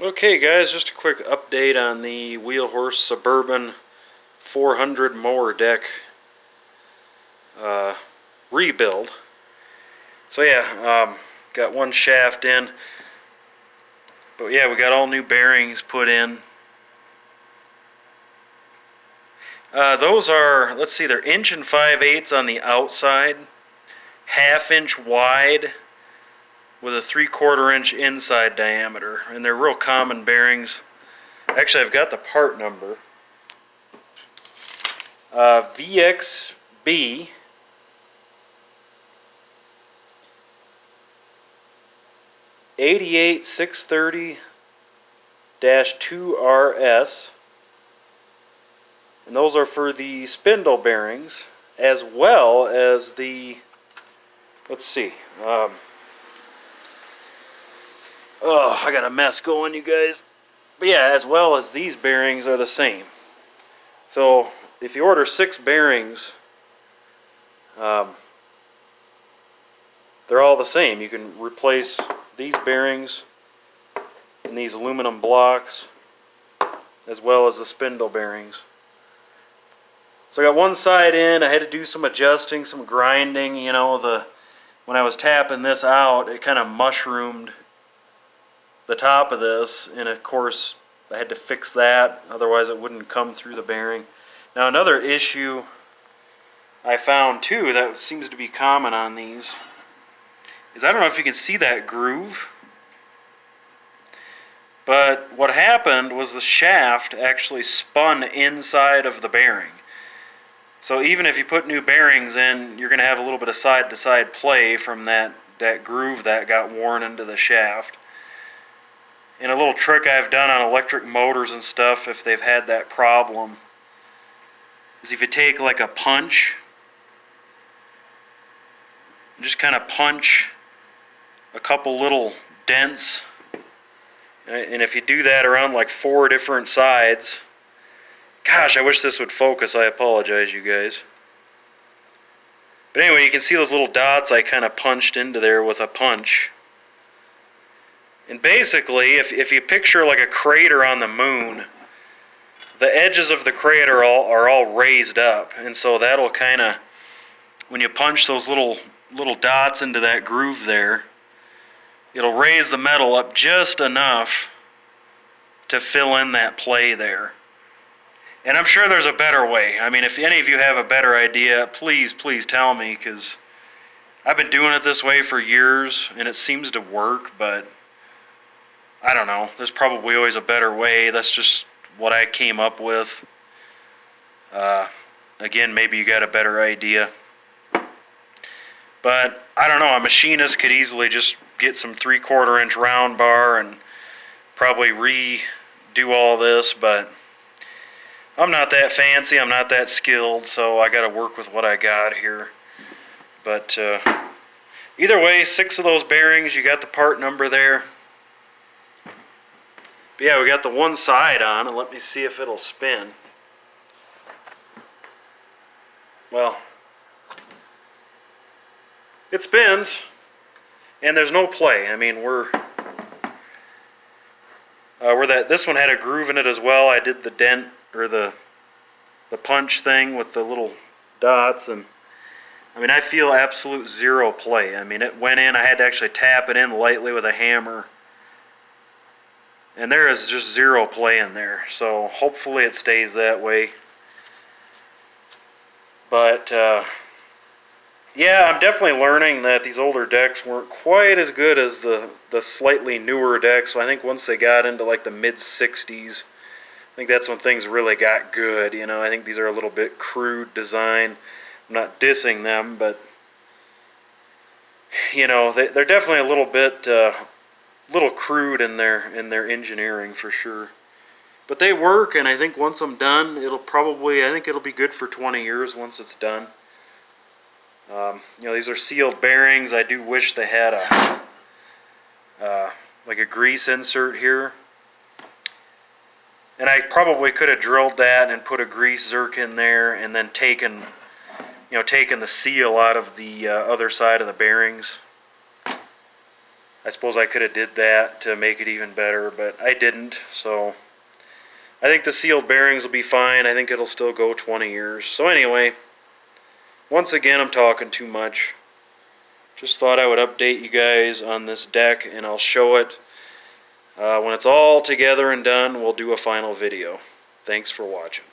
Okay guys, just a quick update on the Wheel Horse Suburban 400 mower deck rebuild. So yeah, got one shaft in, but yeah, we got all new bearings put in. Those are, let's see, they're 1 5/8" on the outside, 1/2 inch wide with a 3/4 inch inside diameter, and they're real common bearings. Actually, I've got the part number. VXB 88630-2RS, and those are for the spindle bearings as well as the, let's see, I got a mess going, you guys. But yeah, as well as these bearings are the same. So if you order 6 bearings, they're all the same. You can replace these bearings and these aluminum blocks as well as the spindle bearings. So I got one side in. I had to do some adjusting, some grinding. You know, when I was tapping this out, it kind of mushroomed the top of this, and of course I had to fix that, otherwise it wouldn't come through the bearing. Now another issue I found too that seems to be common on these is, I don't know if you can see that groove, but what happened was the shaft actually spun inside of the bearing. So even if you put new bearings in, you're going to have a little bit of side-to-side play from that groove that got worn into the shaft. And a little trick I've done on electric motors and stuff, if they've had that problem, is if you take like a punch, just kind of punch a couple little dents, and if you do that around like 4 different sides, gosh, I wish this would focus, I apologize you guys. But anyway, you can see those little dots I kind of punched into there with a punch. And basically, if you picture like a crater on the moon, the edges of the crater are all raised up, and so that'll kind of, when you punch those little dots into that groove there, it'll raise the metal up just enough to fill in that play there. And I'm sure there's a better way. I mean, if any of you have a better idea, please tell me, because I've been doing it this way for years and it seems to work, but I don't know. There's probably always a better way. That's just what I came up with. Again, maybe you got a better idea. But I don't know. A machinist could easily just get some 3/4 inch round bar and probably redo all this, but I'm not that fancy. I'm not that skilled, so I got to work with what I got here. But either way, 6 of those bearings. You got the part number there. But yeah, we got the one side on, and let me see if it'll spin. Well, it spins, and there's no play. I mean, this one had a groove in it as well. I did the dent, or the punch thing with the little dots, and I mean, I feel absolute zero play. I mean, it went in. I had to actually tap it in lightly with a hammer. And there is just zero play in there, so hopefully it stays that way. But yeah, I'm definitely learning that these older decks weren't quite as good as the slightly newer decks. So I think once they got into like the mid-60s, I think that's when things really got good. You know, I think these are a little bit crude design. I'm not dissing them, but you know, they're definitely a little bit little crude in their engineering for sure. But they work, and I think once I'm done, I think it'll be good for 20 years once it's done. You know, these are sealed bearings. I do wish they had like a grease insert here. And I probably could have drilled that and put a grease zerk in there, and then taken the seal out of the other side of the bearings. I suppose I could have did that to make it even better, but I didn't. So I think the sealed bearings will be fine. I think it'll still go 20 years. So anyway, once again, I'm talking too much. Just thought I would update you guys on this deck, and I'll show it. When it's all together and done, we'll do a final video. Thanks for watching.